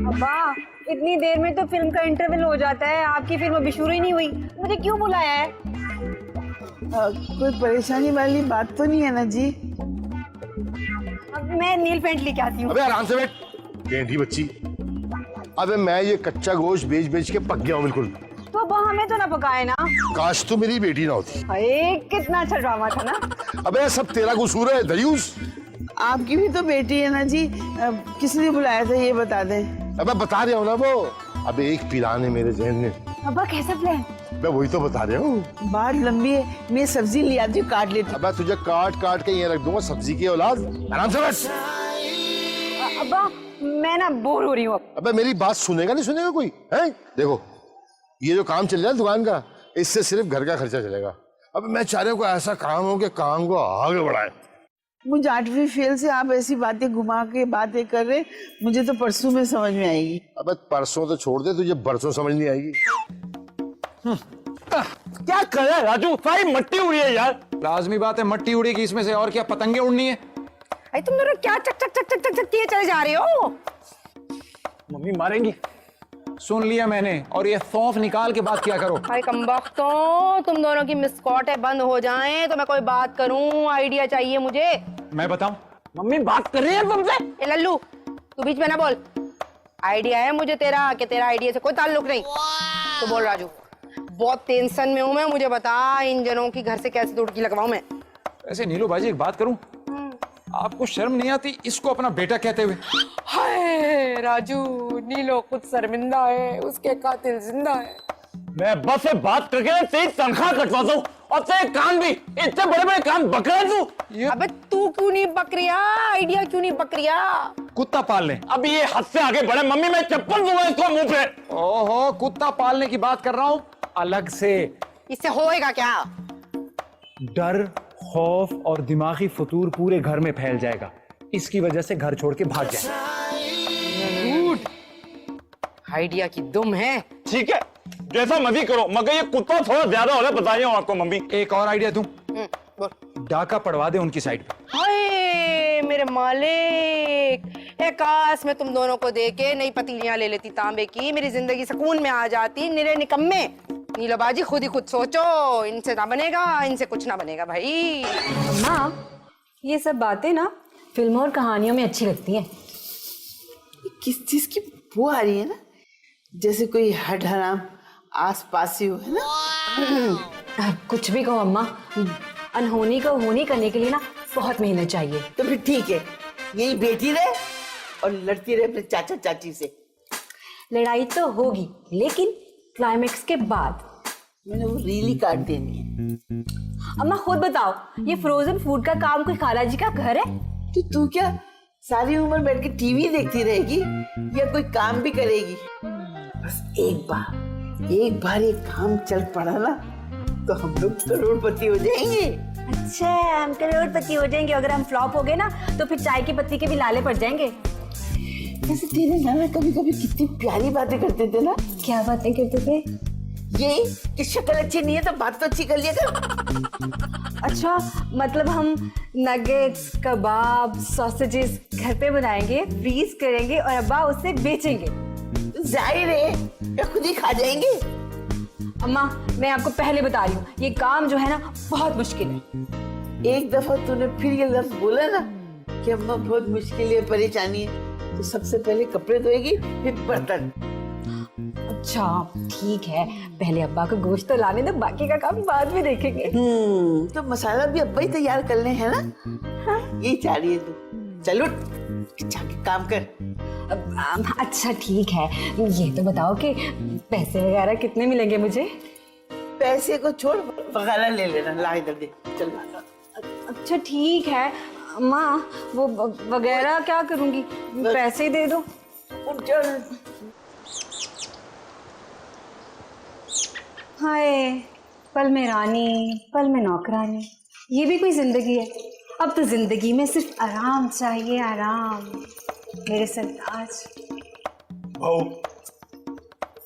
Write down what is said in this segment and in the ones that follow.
अब्बा, इतनी देर में तो फिल्म का इंटरवल हो जाता है, आपकी फिल्म अभी शुरू ही नहीं हुई, मुझे क्यों बुलाया है? कोई परेशानी वाली बात तो नहीं है ना जी? अब मैं नील पेंट लेके आती हूँ। अबे आराम से बैठ, टेढ़ी बच्ची। अबे मैं ये कच्चा गोश्त बेच बेच के पक गया हूँ बिल्कुल। तो अब्बा हमें तो ना पकाए ना। काश तू मेरी बेटी ना होती। अरे कितना अच्छा ड्रामा था ना। अबे सब तेरा कसूर है दयूस। आपकी भी तो बेटी है ना जी, किसने बुलाया था ये बता दें। अबे बता रहा हूँ ना वो। अबे एक प्लान है मेरे जहन में। अब्बा कैसा प्लान? मैं वही तो बता रहा हूँ। बात लंबी है, मैं सब्जी ले आती हूँ, काट लेती हूँ। अबे तुझे काट काट के ये रख दूंगा सब्जी की औलाद। आराम से बैठ। अब्बा मैं ना बोर हो रही हूँ अब। अबे मेरी बात सुनेगा नहीं सुनेगा कोई है? देखो ये जो काम चल रहा है दुकान का, इससे सिर्फ घर का खर्चा चलेगा। अब मैं चाह रहा हूँ ऐसा काम हो कि काम को आगे बढ़ाए। मुझे 8वीं फेल से आप ऐसी बातें घुमा के बातें कर रहे, मुझे तो परसों में समझ में आएगी। अबे परसों तो छोड़ दे, तुझे बरसों समझ नहीं आएगी। क्या कर रहा है राजू? सारी मट्टी उड़ी है यार। लाजमी बात है मट्टी उड़ेगी इसमें से, और क्या पतंगे उड़नी है। अरे तुम दोनों क्या चक चक चक चक चक चक किए चले जा रहे हो? मम्मी मारेंगी। सुन लिया मैंने, और ये सौंफ निकाल के बात किया करो। भाई कमबख्तों, तुम दोनों की मिसकॉटें बंद हो जाएं तो मैं कोई बात करूं। आइडिया चाहिए मुझे। मैं बताऊं? मम्मी बात कर रही है तुमसे। ए लल्लू, तू बीच में ना बोल। आइडिया है मुझे तेरा कि तेरा आइडिया से कोई ताल्लुक नहीं। तो बोल राजू, बहुत टेंशन में हूं मैं, मुझे बता इन जनों की घर से कैसे दुड़की लगवाऊं मैं। ऐसे नीलू बाजी एक बात करूं, आपको शर्म नहीं आती इसको अपना बेटा कहते हुए? हाय राजू, नीलो खुद शर्मिंदा है, उसके कातिल जिंदा है। मैं बस से बात करके तेरी तनख्वाह कटवाता हूँ, और तेरे कान भी, इतने बड़े बड़े कान बक रहे तू। अबे तू क्यों नहीं बक रिया? आइडिया क्यों नहीं बक रिया? कुत्ता पालने अब ये हद से आगे बढ़े मम्मी, मैं चप्पल दूंगा इसको मुंह पे। ओहो, कुत्ता पालने की बात कर रहा हूँ अलग से। इससे होएगा क्या? डर, खौफ और दिमागी फतूर पूरे घर में फैल जाएगा, इसकी वजह से घर छोड़ के भाग जाए। आइडिया की दुम है। ठीक है, जैसा मर्जी करो, मगर ये कुत्ता थोड़ा ज्यादा हो रहा है, बता रही हूँ आपको मम्मी। एक और आइडिया दूं? बोल। डाका पड़वा दे उनकी साइड पे। हाय मेरे मालिक, एक काश मैं तुम दोनों को देके नई पतीलियां ले लेती तांबे की, मेरी जिंदगी सुकून में आ जाती। निरे निकम्मे नीलाबाजी, खुद ही खुद सोचो, इनसे ना बनेगा, इनसे कुछ ना बनेगा भाई। माँ, ये सब बातें ना फिल्मों और कहानियों में अच्छी लगती हैं। किस चीज की बू आ रही है ना, जैसे कोई हड हराम आस पास ही हो, है ना? कुछ भी कहो अम्मा, अनहोनी को होनी करने के लिए ना बहुत मेहनत चाहिए। तो फिर ठीक है, यही बेटी रहे और लड़ती रहे अपने चाचा चाची से। लड़ाई तो होगी, लेकिन क्लाइमेक्स के बाद। मैंने वो रीली काट देनी है। अम्मा खुद बताओ, ये फ्रोजन फूड का काम कोई खाला जी का घर है? तो तू क्या सारी उम्र बैठ के टीवी देखती रहेगी या कोई काम भी करेगी? बस एक बार ये काम चल पड़ा ना, तो हम लोग करोड़पति हो जाएंगे। अच्छा, हम करोड़पति हो जाएंगे। अगर हम फ्लॉप हो गए ना, तो फिर चाय की पत्ती के भी लाले पड़ जाएंगे। जैसे तेरे नाना कभी कभी कितनी प्यारी बातें करते थे ना। क्या बातें करते थे? ये कि शक्ल अच्छी नहीं है तो बात तो अच्छी कर लिया कर। अच्छा, मतलब हम नगेट्स, कबाब, सॉसेजेस घर पे बनाएंगे, फ्रीज करेंगे और अब्बा उसे बेचेंगे। जाहिर है या खुद ही खा जाएंगे। अम्मा, मैं आपको पहले बता रही हूँ, ये काम जो है ना बहुत मुश्किल है। एक दफा तूने फिर ये लफ्ज बोला ना कि अम्मा बहुत मुश्किल है, परेशानी है, तो सबसे पहले कपड़े धोएगी फिर बर्तन। अच्छा ठीक है, पहले अब्बा को गोश्त तो लाने दो, बाकी का काम बाद में देखेंगे। तो मसाला भी अब्बा ही तैयार कर ले, है ना? हाँ, यही चाह रही है तू। चलो जाके काम कर। अच्छा ठीक है, ये तो बताओ कि पैसे वगैरह कितने मिलेंगे मुझे? पैसे को छोड़, वगैरह ले लेना, ला इधर दे। चल अच्छा ठीक है अम्मा, वो वगैरह क्या करूंगी, पैसे दे दो। हाय, पल में रानी पल में नौकरानी, ये भी कोई जिंदगी है? अब तो जिंदगी में सिर्फ आराम चाहिए, आराम। मेरे सरताज भाऊ,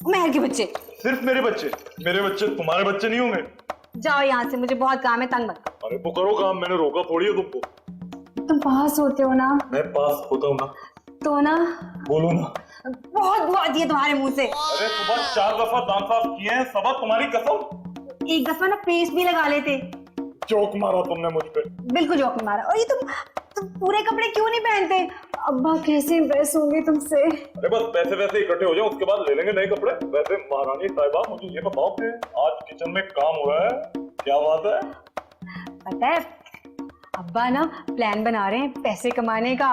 महर के बच्चे। सिर्फ मेरे बच्चे तुम्हारे बच्चे नहीं होंगे। जाओ यहाँ से, मुझे बहुत काम है, तंग मत। अरे वो करो काम, मैंने रोका थोड़ी है तुमको। तुम पास होते हो ना, मैं पास होता हूँ ना, तो ना बोलो ना। बहुत बहुत ये तुम्हारे मुंह से। अरे सुबह 4 दफा दांत साफ किए हैं, सबा तुम्हारी कसम। एक दफा ना पेस्ट भी लगा लेते। चौक मारा तुमने मुझ पे। बिल्कुल जोक मारा। और ये तुम पूरे कपड़े क्यों नहीं पहनते? अब्बा कैसे इम्प्रेस होंगे तुमसे। अरे बस पैसे वैसे इकट्ठे हो जाओ, उसके बाद ले लेंगे नए कपड़े। वैसे महारानी साहिबा, मुझे ये बताओ कि आज किचन में काम हो रहा है, क्या बात है? पता है अब्बा ना प्लान बना रहे हैं पैसे कमाने का।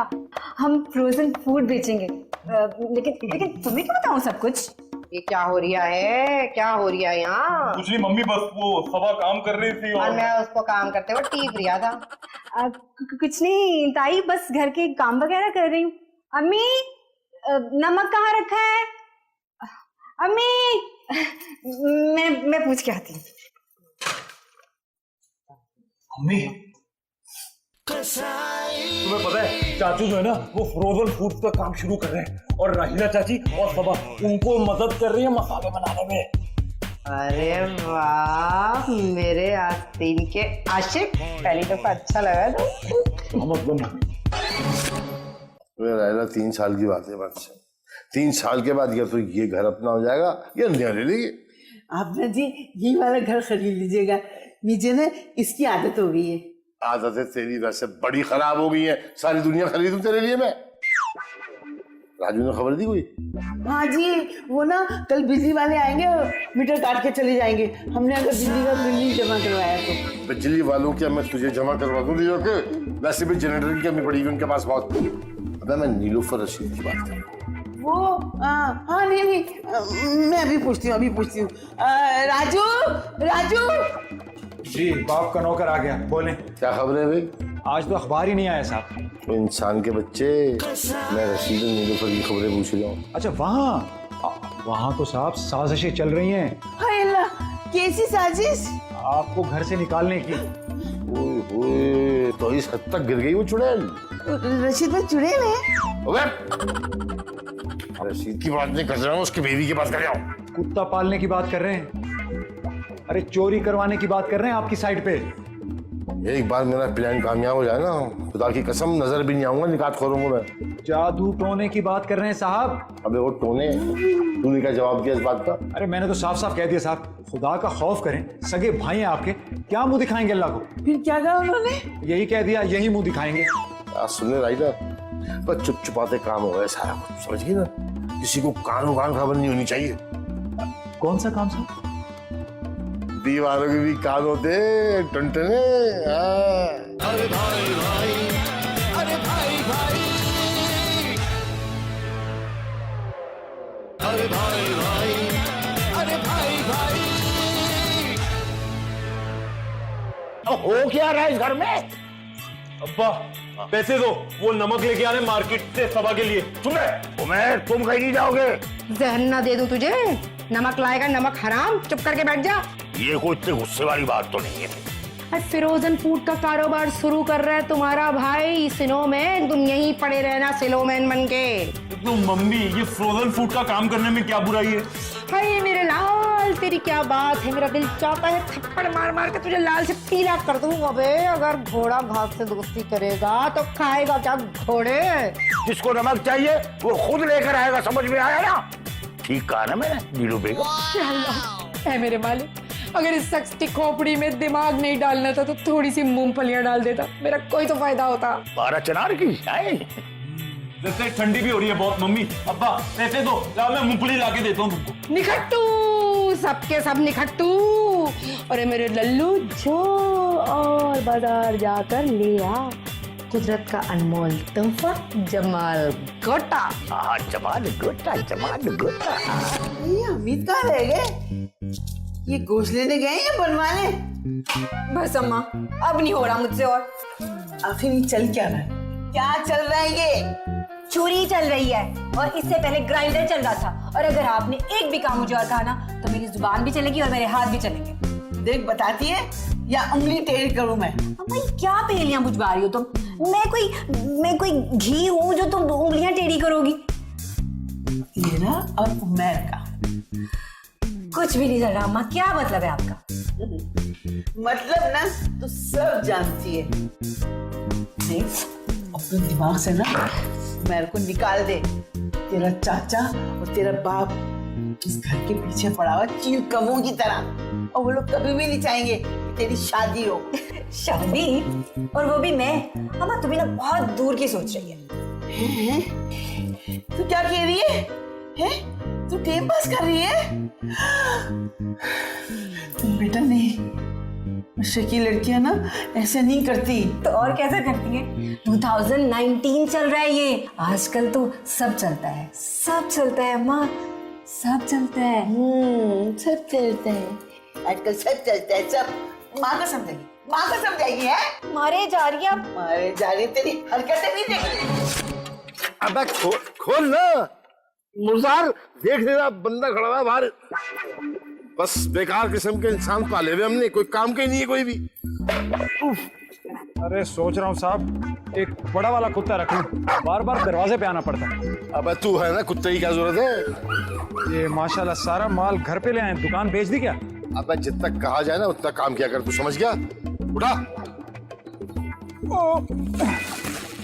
हम फ्रोजन फूड बेचेंगे। लेकिन तुम्हें क्या बताऊं सब कुछ? ये क्या हो रहा है, क्या हो रहा है यहाँ? कुछ नहीं मम्मी, बस वो सबा काम कर रही थी और और मैं उसको काम करते हुए टीप रहा था। कुछ नहीं ताई, बस घर के काम वगैरह कर रही हूँ। अम्मी नमक कहाँ रखा है? अम्मी मैं पूछ के आती हूँ। मम्मी तुम्हें पता है चाचू जो है ना, वो फ्रोजन फूड्स का काम शुरू कर रहे हैं और राहिला चाची और सबा उनको मदद कर रही है मसाले बनाने में। अरे वाह मेरे आस्तीन के आशिक, पहली दफा अच्छा लगा था। रायला 3 साल की बात है बस। 3 साल के बाद या तो ये घर अपना हो जाएगा या नया ले लेंगे। आप ना जी ये वाला घर खरीद लीजिएगा, मुझे ना इसकी आदत हो गई है। आदतें तेरी वैसे बड़ी खराब हो गई है, सारी दुनिया खरीदूं तेरे लिए मैं। राजू ने खबर दी कोई? हाँ जी, वो ना कल बिजली वाले आएंगे और मीटर काट के चले जाएंगे। हमने अगर बिजली का बिल नहीं जमा करवाया तो। बिजली वालों की मैं तुझे जमा करवा दूं ले जाके। वैसे भी जनरेटर की कमी पड़ी हुई उनके पास बहुत। अबे मैं नीलूफर रशीद की बात कर रहा हूँ। वो हाँ नहीं, मैं अभी पूछती हूँ। राजू जी बाप का नौकर आ गया, बोले। क्या खबर है भाई? आज तो अखबार ही नहीं आया साहब। तो इंसान के बच्चे, मैं रशीद और नीलूफर की खबरें पूछ रहा हूँ। अच्छा वहाँ तो साहब साजिशें चल रही हैं हाय अल्लाह, कैसी साजिश? आपको घर से निकालने की। ओए तो इस हद तक गिर गई वो चुड़ैल? रशीद भाई चुड़ैल है? अबे रशीद की बात नहीं कर रहा हूँ, उसकी बेबी की बात कर रहा हूँ। कुत्ता पालने की बात कर रहे हैं? अरे चोरी करवाने की बात कर रहे हैं आपकी साइड पे। एक बार मेरा प्लान कामयाब हो जाए ना, खुदा की कसम नजर भी नहीं आऊंगा निकातखोरों को मैं। जादू टोने की बात कर रहे हैं साहब। अबे वो टोने, तूने क्या जवाब दिया इस बात का? अरे मैंने तो साफ साफ कह दिया साहब, खुदा का खौफ करें, सगे भाई हैं आपके, क्या मुंह दिखाएंगे अल्लाह को? फिर क्या कहा उन्होंने? यही कह दिया, यही मुंह दिखाएंगे। सुनने राइटर, बस चुप चुपाते काम हो गया सारा कुछ, समझ गई ना? किसी को कानों कान खबर नहीं होनी चाहिए। कौन सा काम साहब? दीवारों के भी कान होते टंटने। अरे भाई भाई, अरे भाई भाई, अरे भाई भाई, अरे भाई भाई। हो क्या रहा है इस घर में? अब्बा पैसे दो, वो नमक लेके आने मार्केट से सबा के लिए। तुम कहीं नहीं जाओगे। जहन ना दे दूं तुझे? नमक लाएगा नमक हराम, चुप करके बैठ जा। ये कोई इतने गुस्से वाली बात तो नहीं है। फ्रोजन फूड का कारोबार शुरू कर रहा है तुम्हारा भाई सिनोमैन, तुम यहीं पड़े रहना सिलोमैन बन के। तो मम्मी ये फ्रोजन फूड का काम करने में क्या बुराई है? हाय मेरे लाल, तेरी क्या बात है, मेरा दिल चाहता है थप्पड़ मार मार के तुझे लाल से पीला कर दूं। अबे अगर घोड़ा घास से दोस्ती करेगा तो खाएगा क्या घोड़े? जिसको नमक चाहिए वो खुद लेकर आएगा, समझ में आया ना? ठीक कहा ना मैंने नीलू बेगम? ऐ मेरे मालिक, अगर इस शख्स की खोपड़ी में दिमाग नहीं डालना था तो थोड़ी सी मूंगफलियां डाल देता, मेरा कोई तो फायदा होता। 12 चनार की जैसे ठंडी भी हो रही है बहुत मम्मी। अब्बा पैसे दो, लाओ मैं मूंगफली लाके देता हूँ तुमको। निखट्टू, सबके सब निखट्टू। अरे मेरे लल्लू, जो और बाजार जाकर ले आ कुदरत का अनमोल तोहफा, जमाल गोटा। हाँ जमाल गोटा, जमाल गोटा। ये अमित कहाँ रह गए? ये गोश्त लेने गए या बनवाने? बस अम्मा, अब नहीं हो रहा मुझसे। और आखिर ये चल क्या रहा है? क्या चल रहा है ये? चोरी चल रही है और इससे पहले ग्राइंडर चल रहा था। और अगर आपने एक भी काम मुझे और कहा ना तो मेरी जुबान भी चलेगी और मेरे हाथ भी चलेंगे। देख बताती है या उंगली टेढ़ी करूं मैं? अम्मा ये क्या पहेलियां बुझवा रही हो तुम? मैं कोई घी हूँ जो तुम उंगलियां टेढ़ी करोगी? तेरा और उमर का कुछ भी नहीं चल रहा अम्मा, क्या मतलब है आपका? मतलब ना तो सब जानती है। नहीं तो दिमाग से ना मेरे को निकाल दे। तेरा चाचा और तेरा बाप इस घर के पीछे पड़ा हुआ चील कमों की तरह, और वो लोग कभी भी नहीं चाहेंगे कि तेरी शादी हो। शादी? और वो भी मैं? अम्मा तुम्हें ना बहुत दूर की सोच रही है। तू क्या कह रही है? तू टाइम पास कर रही है? बेटा नहीं, नशे की लड़कियां ना ऐसे नहीं करती। तो और कैसे करती है? 2019 चल रहा है ये, आजकल तो सब चलता है, सब चलता है अम्मा, सब चलता है। सब चलता है आजकल, सब चलता है सब। माँ को समझेगी, माँ को समझाएगी है? मारे जा रही है, मारे जा रही, तेरी हरकतें नहीं देख। अबे खोल ना मुर्दार, देख रहा बंदा खड़ा हुआ बाहर। बस बेकार किस्म के इंसान पाले हुए हमने, कोई काम के नहीं है कोई भी। अरे सोच रहा हूँ साहब एक बड़ा वाला कुत्ता रख लूं, बार बार दरवाजे पे आना पड़ता है। अबे तू है ना, कुत्ते की क्या जरूरत है? ये माशाल्लाह सारा माल घर पे ले आए, दुकान बेच दी क्या? अबे जितना कहा जाए ना उतना काम किया कर, तू समझ गया? उठा।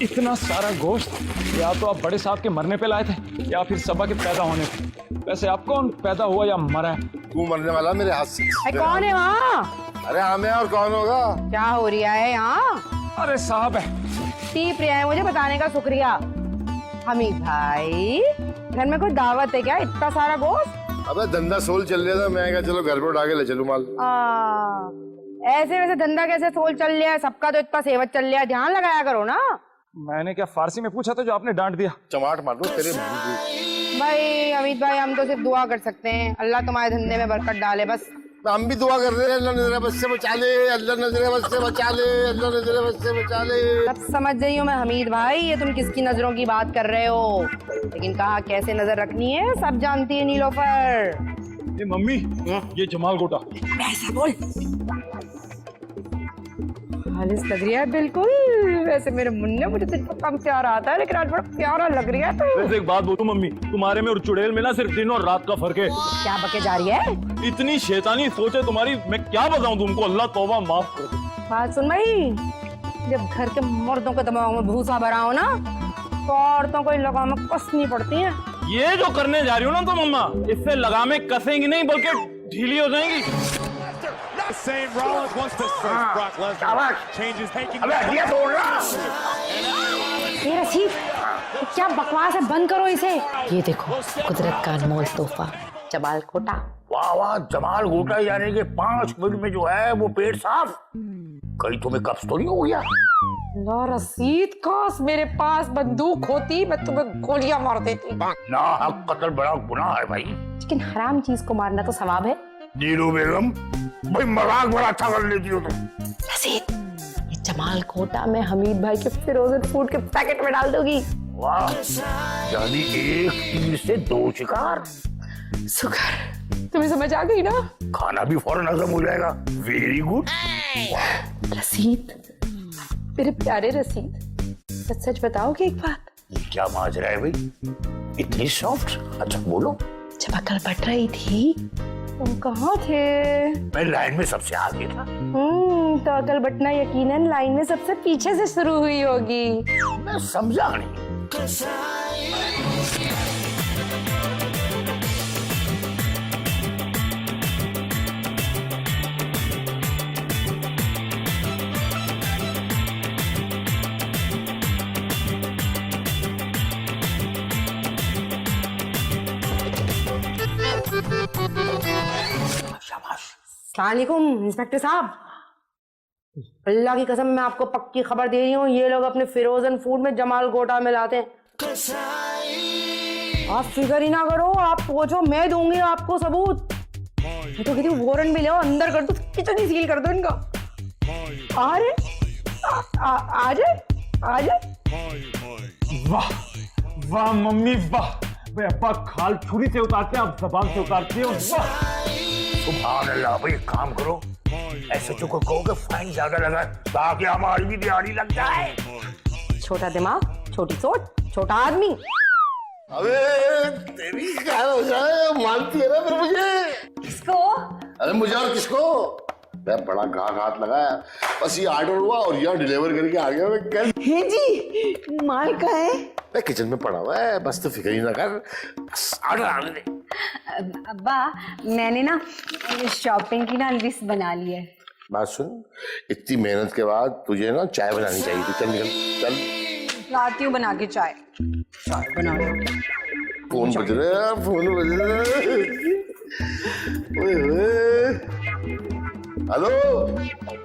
इतना सारा गोश्त, या तो आप बड़े साहब के मरने पे लाए थे या फिर सबा के पैदा होने पे। वैसे आप कौन पैदा हुआ या मरा है? तू मरने वाला मेरे हाथ से। कौन है वहाँ? अरे हमें और कौन होगा? क्या हो रहा है यहाँ? अरे साहब है। टीप रहा है, मुझे बताने का शुक्रिया। हमीद भाई, घर में कोई दावत है क्या? इतना सारा गोश्त? अबे धंधा सोल चल रहा था, मैं क्या चलो घर पे उठा के ले चलूं माल। ऐसे वैसे धंधा कैसे सोल चल रहा है? सबका तो इतना सेवत चल रहा है, ध्यान लगाया करो ना। मैंने क्या फारसी में पूछा था जो आपने डांट दिया? चमाट मार दो तेरे। भाई अमित भाई, हम तो सिर्फ दुआ कर सकते हैं, अल्लाह तुम्हारे धंधे में बरकत डाले बस। हम भी दुआ कर रहे हैं, अल्लाह नजर बस से बचा ले, अल्लाह नजर बस से बचा ले, अल्लाह नजर बस से बचा ले। सब समझ रही हूँ मैं हमीद भाई, ये तुम किसकी नजरों की बात कर रहे हो, लेकिन कहाँ कैसे नजर रखनी है सब जानती है नीलोफर। ये मम्मी, ये जमाल गोटा। ऐसा बोल। खालिस लग रही है बिल्कुल। वैसे मेरे मुन्ने, मुझे तुझ पर कम प्यार आता है, लेकिन आज बड़ा प्यारा लग रही है तू। वैसे एक बात बोलूं मम्मी, तुम्हारे में और चुड़ैल में ना सिर्फ दिन और रात का फर्क है। क्या बके जा रही है? इतनी शैतानी सोच है तुम्हारी, मैं क्या बताऊं तुमको, अल्लाह तौबा माफ कर दे। बात सुन भाई, जब घर के मर्दों के दिमाग में भूसा भरा हो ना, तो औरतों को इन लगाम में कसनी पड़ती है। ये जो करने जा रही हो ना तुम अम्मा, इससे लगामें कसेंगी नहीं बल्कि ढीली हो जाएंगी। Same Rollins wants to search Brock Lesnar. Changes taking. ये रसीद, क्या बकवास है, बंद करो इसे। ये देखो कुदरत का अनमोल तोहफा, जमाल कोटा। वाह वाह, जमाल गोटा यानी कि 5 मिनट में जो है वो पेट साफ। कहीं तुम्हें कब्ज तो नहीं हो गया? ना रसीद, काश मेरे पास बंदूक होती, मैं तुम्हें गोलियां मार देती। ना हक कत्ल बड़ा गुनाह है भाई। लेकिन हराम चीज को मारना तो सवाब है। नीरू बेगम, भाई मजाक बड़ा अच्छा कर लेती हो तुम। रसीद, ये जमाल कोटा मैं हमीद भाई के फिरोजन फूड के पैकेट में डाल दूंगी। वाह, यानी एक तीर से 2 शिकार। शुक्र, तुम्हें समझ आ गई ना? खाना भी फौरन हजम हो जाएगा। Very good. रसीद, मेरे प्यारे रसीद, सच सच बताओगे एक बात? क्या माजरा है भाई, इतनी सॉफ्ट? अच्छा बोलो। जब अकल बट रही थी तुम कहाँ थे? मैं लाइन में सबसे आगे था। तो अकल बटना यकीनन लाइन में सबसे पीछे से शुरू हुई होगी। मैं समझा नहीं। अस्सलामुअलैकुम इंस्पेक्टर साहब, अल्लाह की कसम मैं आपको पक्की खबर दे रही हूँ, ये लोग अपने फिरोजन फूड में जमाल गोटा मिलाते हैं। आप फिक्र ही ना करो, आप पूछो, मैं दूंगी आपको सबूत। मैं तो कहती हूँ वारंट भी ले आओ, अंदर कर दो, किचन ही सील कर दो इनका। आ जाए। वाह वाह मम्मी वाह, भाई अब्बा खाल छुरी से उतारते हैं, आप जबान से उतारते हो। वाह सुभान अल्लाह। भाई एक काम करो, ऐसे को कहो कि फाइन ज्यादा लगा ताकि हमारी भी दिहाड़ी लग जाए। छोटा दिमाग, छोटी सोच, छोटा आदमी। अबे तेरी क्या हो जाए, मानती है ना फिर मुझे? किसको? अरे मुझे और किसको? मैं बड़ा घात लगाया, बस ये ऑर्डर हुआ और यहाँ डिलीवर करके आ गया मैं कल। है जी, माल का है? मैं किचन में पड़ा हुआ है, बस तो फिक्र ही ना कर, बस ऑर्डर आने दे। अब्बा मैंने ना शॉपिंग की ना लिस्ट बना ली है। बात सुन, इतनी मेहनत के बाद तुझे ना चाय बनानी चाहिए थी। चल निकल चल। लाती हूँ बना के चाय बना लो। फोन बज रहा है, फोन बज रहा है। ओए ओए। हेलो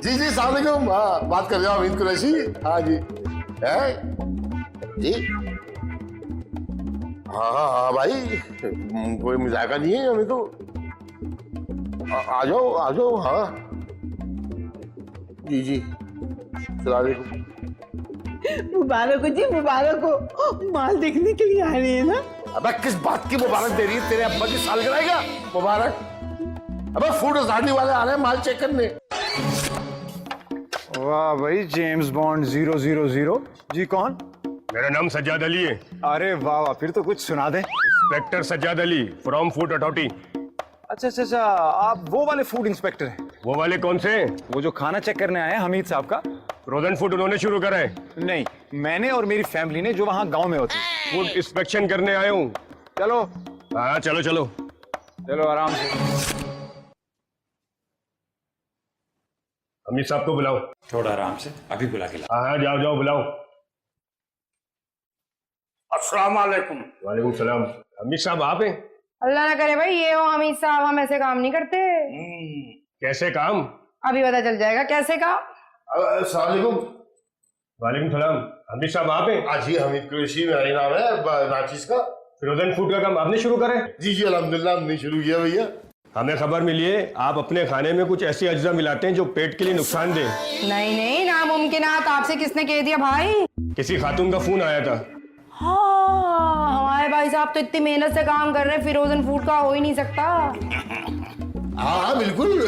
जी जी, सलाम अलैकुम। हाँ बात कर रहा हूँ अमीन कुरैशी। हाँ जी है जी। हाँ हाँ हाँ भाई, कोई मजाका नहीं है हमें तो। आ जाओ। हाँ जी जी, सलाम अलैकुम। मुबारक हो जी, मुबारक हो। माल देखने के लिए आ रहे हैं ना? अबे किस बात की मुबारक दे रही है? तेरे अब्बा की सालगिरह का मुबारक? अबे फूड अथॉरिटी वाले आ रहे हैं माल चेक करने। वाह भाई, जेम्स बॉन्ड 000। जी कौन? मेरा नाम सज्जाद अली है। अरे वाह वाह, फिर तो कुछ सुना दे। Inspector Sajjad Ali from food authority. अच्छा, आप वो वाले फूड इंस्पेक्टर हैं? वो वाले कौन से हैं? वो जो खाना चेक करने आए हैं हमीद साहब का। फ्रोजन फूड उन्होंने शुरू करा है? नहीं, मैंने और मेरी फैमिली ने, जो वहाँ गांव में होती। फूड इंस्पेक्शन करने आया हूँ। चलो हाँ चलो। आराम से। अमीर साहब को बुलाओ। थोड़ा आराम से, अभी बुला के ला। हाँ जाओ बुलाओ। अस्सलाम वालेकुम। वालेकुम सलाम। अमीर साहब आप हैं? अल्लाह ना करे भाई, ये हो हमीद साहब, हम ऐसे काम नहीं करते। कैसे काम? अभी पता चल जाएगा कैसे काम। अस्सलाम अलैकुम। वालेकुम सलाम। अमीर साहब आप हैं? हाँ जी, हमीद कुरैशी मेरा नाम है, नाचिस का। फ्रोजन फूड का काम आपने शुरू करा है? जी अल्हम्दुलिल्लाह, हमने शुरू किया भैया। हमें खबर मिली है आप अपने खाने में कुछ ऐसी अज्जा मिलाते हैं जो पेट के लिए नुकसान दे। नहीं, नामुमकिनात आपसे किसने कह दिया भाई? किसी खातून का फोन आया था। हाँ, हमारे भाई साहब तो इतनी मेहनत से काम कर रहे हैं, फ्रोजन फूड का हो ही नहीं सकता। हाँ बिल्कुल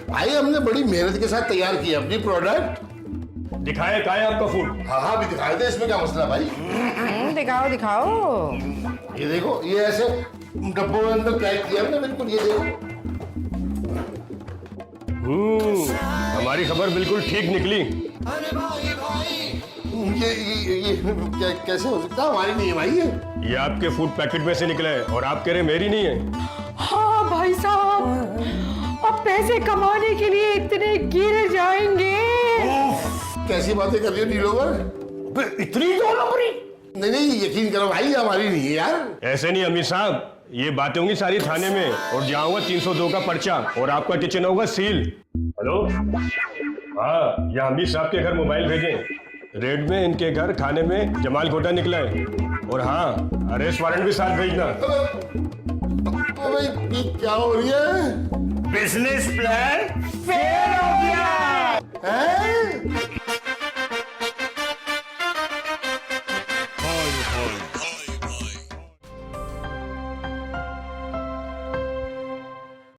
भाई, हमने बड़ी मेहनत के साथ तैयार किया अपनी प्रोडक्ट। दिखाए कहाँ है आपका फूड? हाँ भी दिखाए थे, इसमें क्या मसला भाई? दिखाओ। ये देखो, ये ऐसे डब्बों में अंदर पैक किया हमने बिल्कुल, ये देखो। हमारी खबर बिल्कुल ठीक निकली। ये कैसे हो सकता है? हमारी नहीं है भाई ये आपके फूड पैकेट में से निकला है और आप कह रहे मेरी नहीं है। हाँ भाई साहब, अब पैसे कमाने के लिए इतने गिर जाएंगे। कैसी बातें कर रही हो नीलोबर? इतनी दो नंबरी? नहीं, यकीन करो भाई, हमारी नहीं है यार। ऐसे नहीं अमीर साहब, ये बातें होंगी सारी थाने में और जहाँ होगा 302 का पर्चा और आपका किचन होगा सील। हेलो, हाँ यहाँ अमीर साहब के घर मोबाइल भेजें। रेड में इनके घर खाने में जमाल घोटा निकला है और हाँ अरेस्ट वारंट भी साथ भेजना। भाई क्या हो रही है? बिजनेस प्लान फेल हो गया है?